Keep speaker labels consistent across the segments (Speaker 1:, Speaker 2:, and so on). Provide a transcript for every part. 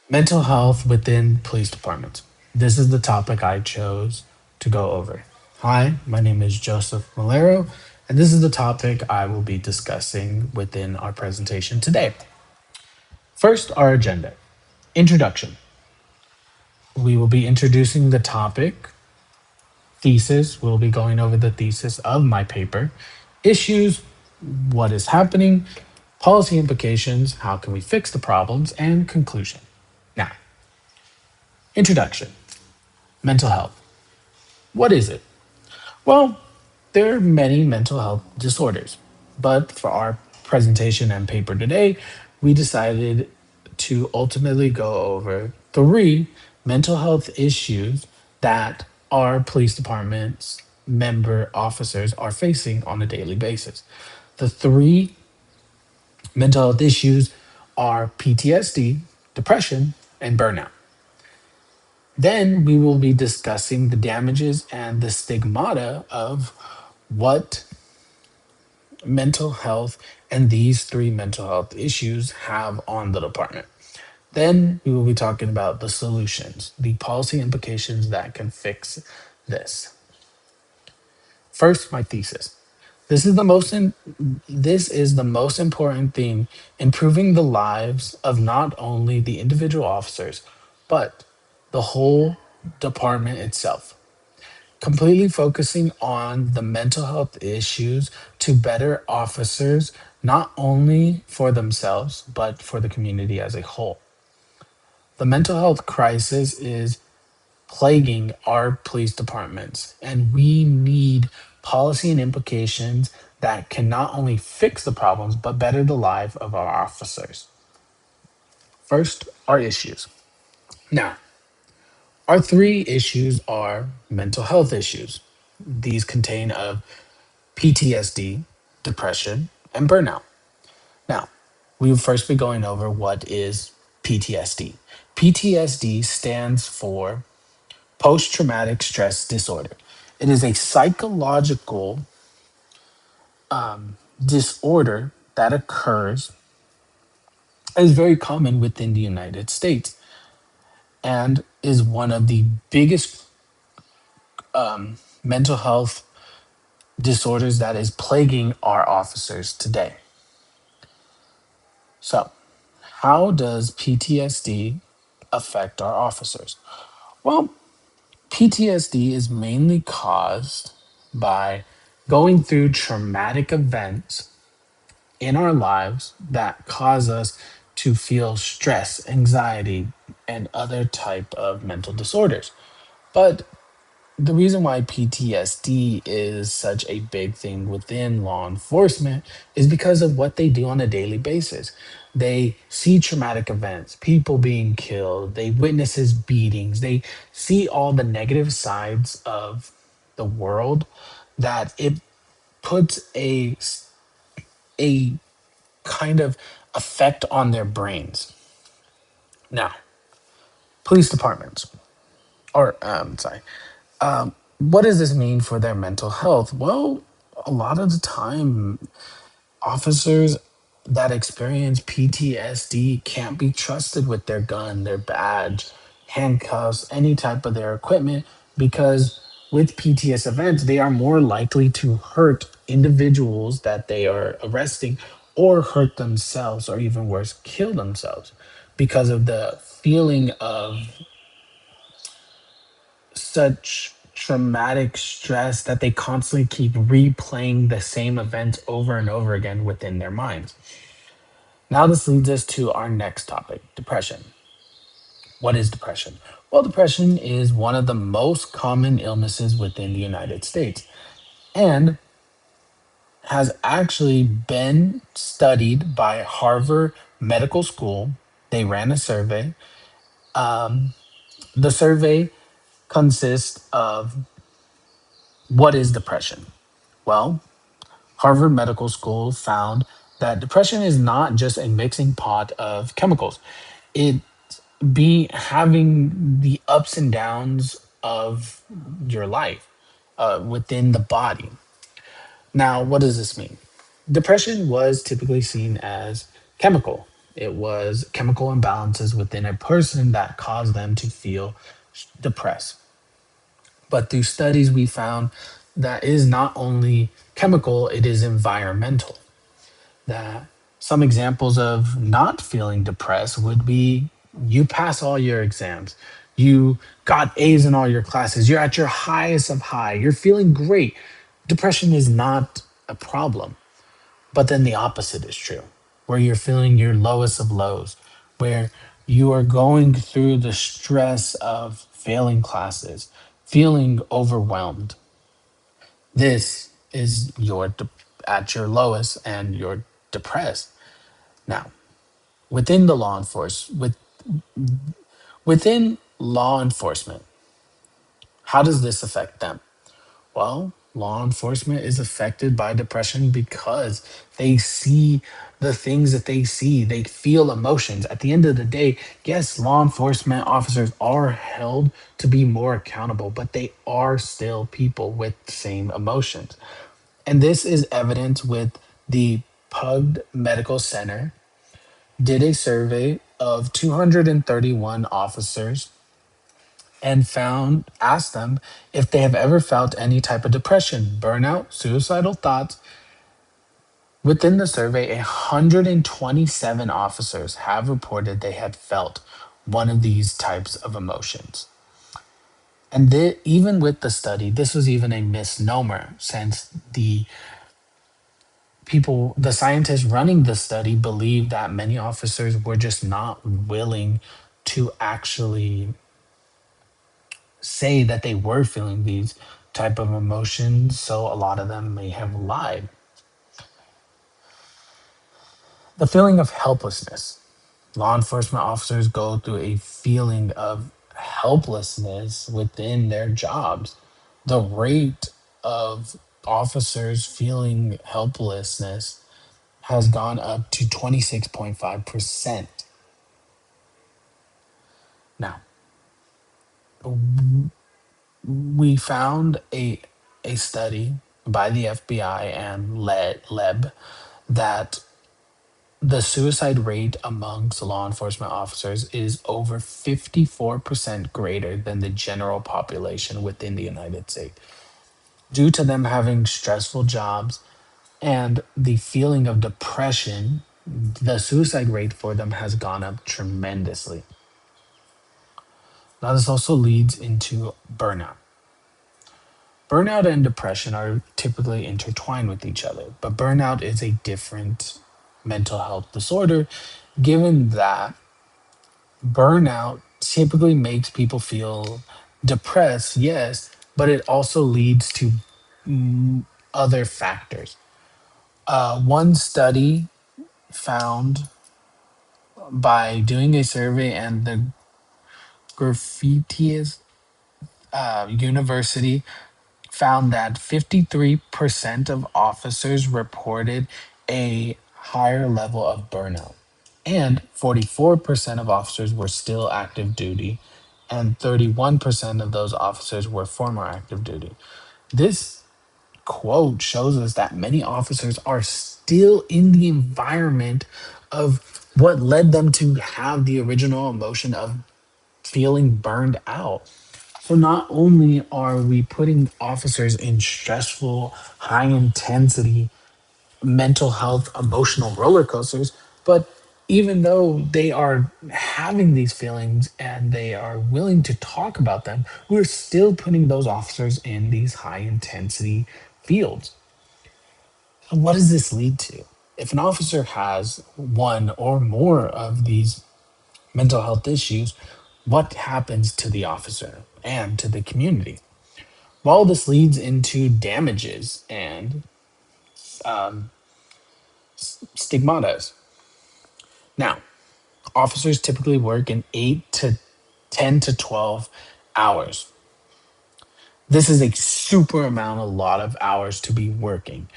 Speaker 1: Mental health within police departments. This is the topic I chose to go over. Hi, my name is Joseph Malero, and this is the topic I will be discussing within our presentation today. First, our agenda. Introduction. We will be introducing the topic, thesis. We'll be going over the thesis of my paper, issues, what is happening, policy implications, how can we fix the problems, and conclusion. Now, introduction. Mental health. What is it? Well, there are many mental health disorders, but for our presentation and paper today, we decided to ultimately go over three mental health issues that our police department's member officers are facing on a daily basis. The three mental health issues are PTSD, depression, and burnout. Then we will be discussing the damages and the stigmata of what mental health and these three mental health issues have on the department. Then we will be talking about the solutions, the policy implications that can fix this. First, my thesis. This is the most in, this is the most important thing, improving the lives of not only the individual officers, but the whole department itself. Completely focusing on the mental health issues to better officers, not only for themselves, but for the community as a whole. The mental health crisis is plaguing our police departments, and we need policy and implications that can not only fix the problems, but better the life of our officers. First, our issues. Now, our three issues are mental health issues. These contain of PTSD, depression, and burnout. Now, we will first be going over what is PTSD. PTSD stands for post traumatic stress disorder. It is a psychological disorder that occurs, is very common within the United States, and is one of the biggest mental health disorders that is plaguing our officers today. So, how does PTSD affect our officers? Well, PTSD is mainly caused by going through traumatic events in our lives that cause us to feel stress, anxiety, and other type of mental disorders. But the reason why PTSD is such a big thing within law enforcement is because of what they do on a daily basis. They see traumatic events, people being killed, they witnesses beatings, they see all the negative sides of the world that it puts a kind of effect on their brains. Now, police departments, or sorry, what does this mean for their mental health? Well, a lot of the time, officers that experience PTSD can't be trusted with their gun, their badge, handcuffs, any type of their equipment, because with PTS events, they are more likely to hurt individuals that they are arresting or hurt themselves, or even worse, kill themselves because of the feeling of such traumatic stress that they constantly keep replaying the same events over and over again within their minds. Now, this leads us to our next topic, depression. What is depression? Well, depression is one of the most common illnesses within the United States and has actually been studied by Harvard Medical School. They ran a survey. The survey consists of what is depression? Well, Harvard Medical School found that depression is not just a mixing pot of chemicals. It be having the ups and downs of your life within the body. Now, what does this mean? Depression was typically seen as chemical. It was chemical imbalances within a person that caused them to feel depressed. But through studies, we found that it is not only chemical, it is environmental. That some examples of not feeling depressed would be you pass all your exams, you got A's in all your classes, you're at your highest of high, you're feeling great. Depression is not a problem. But then the opposite is true, where you're feeling your lowest of lows, where you are going through the stress of failing classes, feeling overwhelmed. This is at your lowest and you're depressed. Now, within the law enforce with within law enforcement, how does this affect them? Well, law enforcement is affected by depression because they see the things that they see. They feel emotions. At the end of the day, yes, law enforcement officers are held to be more accountable, but they are still people with the same emotions. And this is evident with the Pug Medical Center did a survey of 231 officers and asked them if they have ever felt any type of depression, burnout, suicidal thoughts. Within the survey, 127 officers have reported they had felt one of these types of emotions. And even with the study, this was even a misnomer since the scientists running the study believed that many officers were just not willing to actually say that they were feeling these type of emotions, so a lot of them may have lied. The feeling of helplessness. Law enforcement officers go through a feeling of helplessness within their jobs. The rate of officers feeling helplessness has gone up to 26.5%. Now, we found a study by the FBI and LEB that the suicide rate amongst law enforcement officers is over 54% greater than the general population within the United States. Due to them having stressful jobs and the feeling of depression, the suicide rate for them has gone up tremendously. Now, this also leads into burnout. Burnout and depression are typically intertwined with each other, but burnout is a different mental health disorder, given that burnout typically makes people feel depressed, yes, but it also leads to other factors. One study found by doing a survey and the Griffiths University found that 53% of officers reported a higher level of burnout, and 44% of officers were still active duty, and 31% of those officers were former active duty. This quote shows us that many officers are still in the environment of what led them to have the original emotion of feeling burned out. So not only are we putting officers in stressful, high intensity mental health, emotional roller coasters, but even though they are having these feelings and they are willing to talk about them, we're still putting those officers in these high intensity fields. And what does this lead to? If an officer has one or more of these mental health issues, what happens to the officer and to the community? Well, this leads into damages and um, stigmatas. Now, officers typically work in 8 to 10 to 12 hours. This is a super amount, a lot of hours to be working.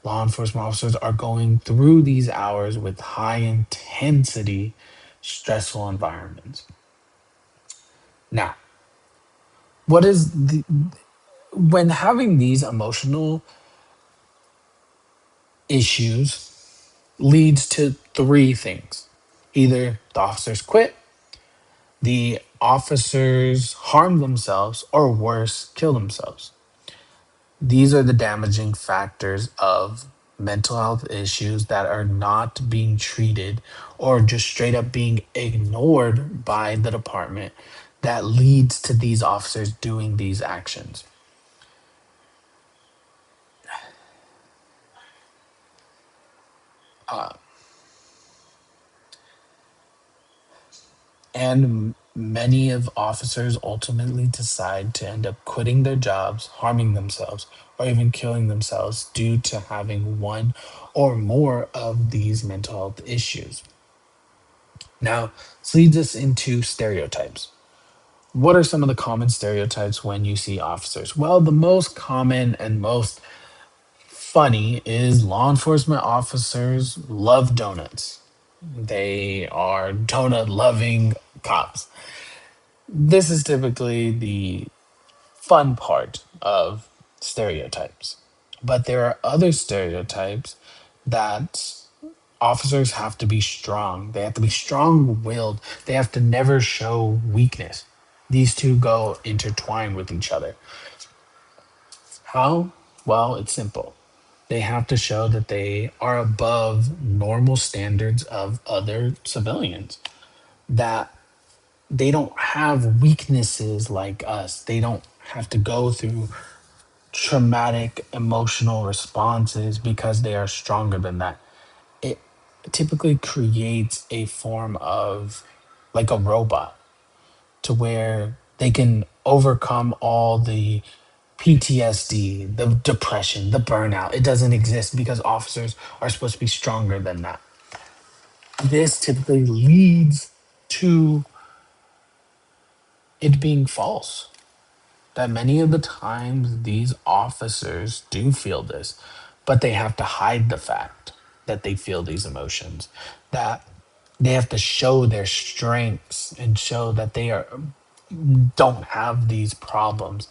Speaker 1: Law enforcement officers are going through these hours with high intensity, stressful environments. Now, what is the when having these emotional issues leads to three things. Either the officers quit, the officers harm themselves, or worse, kill themselves. These are the damaging factors of mental health issues that are not being treated or just straight up being ignored by the department that leads to these officers doing these actions. And many of officers ultimately decide to end up quitting their jobs, harming themselves, or even killing themselves due to having one or more of these mental health issues. Now, this leads us into stereotypes. What are some of the common stereotypes when you see officers? Well, the most common and most funny is law enforcement officers love donuts. They are donut loving cops. This is typically the fun part of stereotypes. But there are other stereotypes that officers have to be strong. They have to be strong willed. They have to never show weakness. These two go intertwined with each other. How? Well, it's simple. They have to show that they are above normal standards of other civilians, that they don't have weaknesses like us. They don't have to go through traumatic emotional responses because they are stronger than that. It typically creates a form of like a robot to where they can overcome all the PTSD, the depression, the burnout. It doesn't exist because officers are supposed to be stronger than that. This typically leads to it being false. That many of the times these officers do feel this, but they have to hide the fact that they feel these emotions, that they have to show their strengths and show that they are don't have these problems.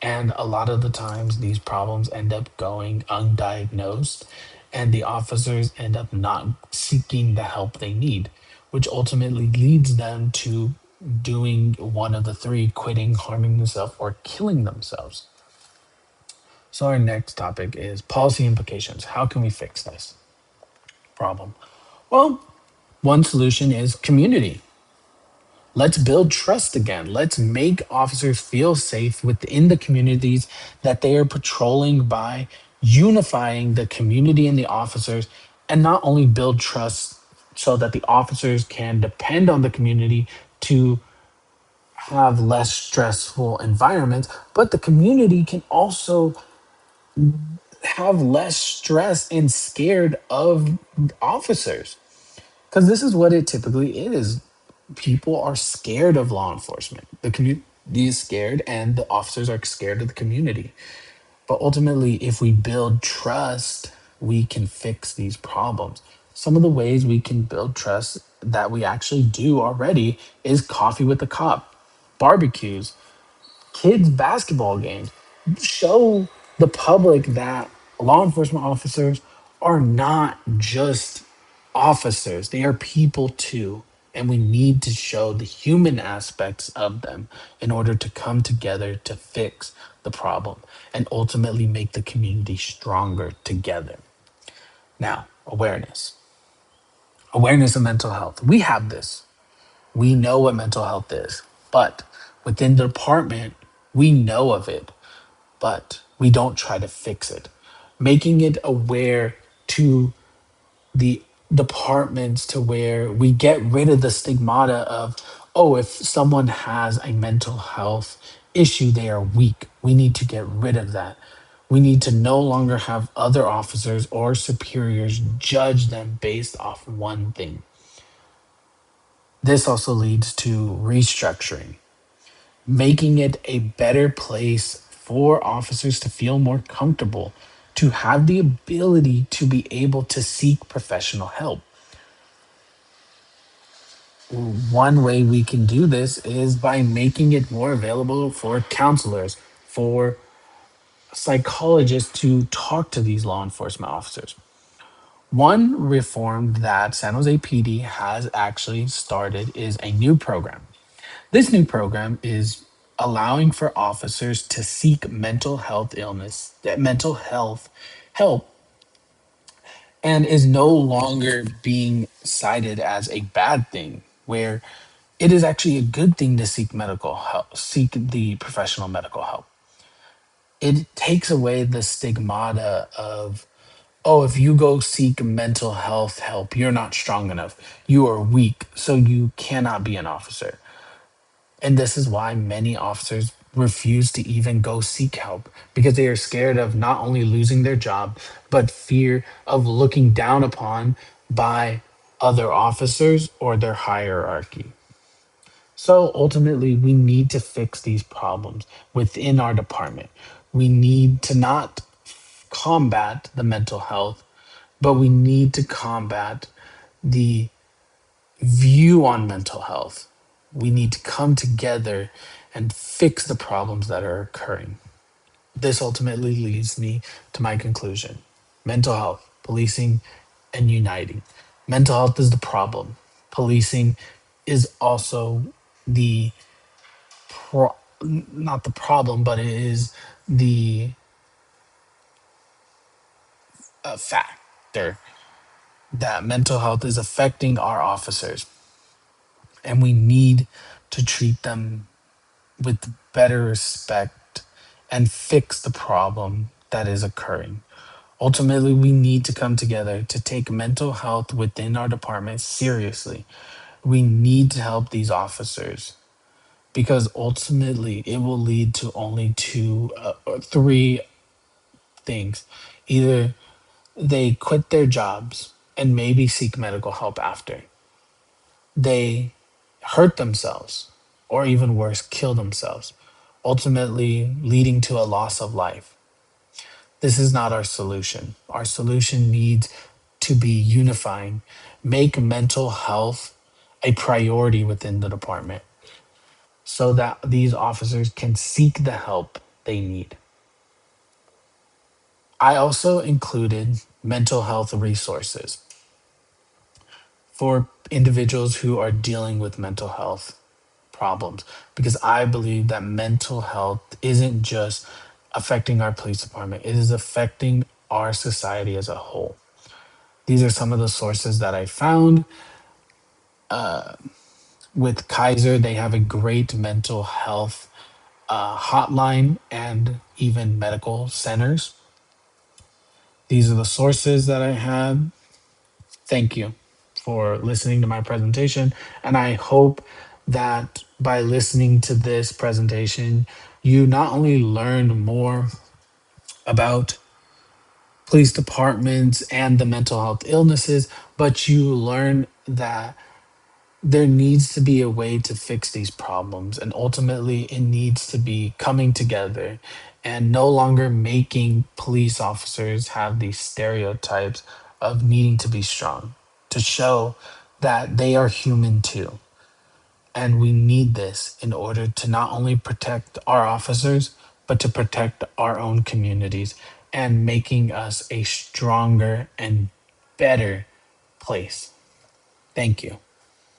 Speaker 1: And a lot of the times, these problems end up going undiagnosed, and the officers end up not seeking the help they need, which ultimately leads them to doing one of the three: quitting, harming themselves, or killing themselves. So, our next topic is policy implications. How can we fix this problem? Well, one solution is community. Let's build trust again. Let's make officers feel safe within the communities that they are patrolling by unifying the community and the officers, and not only build trust so that the officers can depend on the community to have less stressful environments, but the community can also have less stress and scared of officers. Because this is what it typically is. People are scared of law enforcement. The community is scared, and the officers are scared of the community. But ultimately, if we build trust, we can fix these problems. Some of the ways we can build trust that we actually do already is coffee with the cop, barbecues, kids' basketball games. Show the public that law enforcement officers are not just officers, they are people too. And we need to show the human aspects of them in order to come together to fix the problem and ultimately make the community stronger together. Now, awareness. Awareness of mental health. We have this. We know what mental health is, but within the department, we know of it, but we don't try to fix it. Making it aware to the departments to where we get rid of the stigmata of, oh, if someone has a mental health issue, they are weak. We need to get rid of that. We need to no longer have other officers or superiors judge them based off one thing. This also leads to restructuring, making it a better place for officers to feel more comfortable, to have the ability to be able to seek professional help. One way we can do this is by making it more available for counselors, for psychologists to talk to these law enforcement officers. One reform that San Jose PD has actually started is a new program. This new program is allowing for officers to seek mental health help, and is no longer being cited as a bad thing, where it is actually a good thing to seek medical help, seek the professional medical help. It takes away the stigmata of, oh, if you go seek mental health help, you're not strong enough, you are weak, so you cannot be an officer. And this is why many officers refuse to even go seek help, because they are scared of not only losing their job, but fear of looking down upon by other officers or their hierarchy. So ultimately, we need to fix these problems within our department. We need to not combat the mental health, but we need to combat the view on mental health. We need to come together and fix the problems that are occurring. This ultimately leads me to my conclusion: mental health, policing, and uniting. Mental health is the problem. Policing is also the not the problem, but it is the factor that mental health is affecting our officers, and we need to treat them with better respect and fix the problem that is occurring. Ultimately, we need to come together to take mental health within our department seriously. We need to help these officers, because ultimately it will lead to only two or three things. Either they quit their jobs and maybe seek medical help after, they hurt themselves, or even worse, kill themselves, ultimately leading to a loss of life. This is not our solution. Our solution needs to be unifying, make mental health a priority within the department so that these officers can seek the help they need. I also included mental health resources for individuals who are dealing with mental health problems, because I believe that mental health isn't just affecting our police department, it is affecting our society as a whole. These are some of the sources that I found. With Kaiser, they have a great mental health hotline and even medical centers. These are the sources that I had. Thank you for listening to my presentation. And I hope that by listening to this presentation, you not only learned more about police departments and the mental health illnesses, but you learn that there needs to be a way to fix these problems. And ultimately, it needs to be coming together and no longer making police officers have these stereotypes of needing to be strong, to show that they are human too. And we need this in order to not only protect our officers, but to protect our own communities and making us a stronger and better place. Thank you.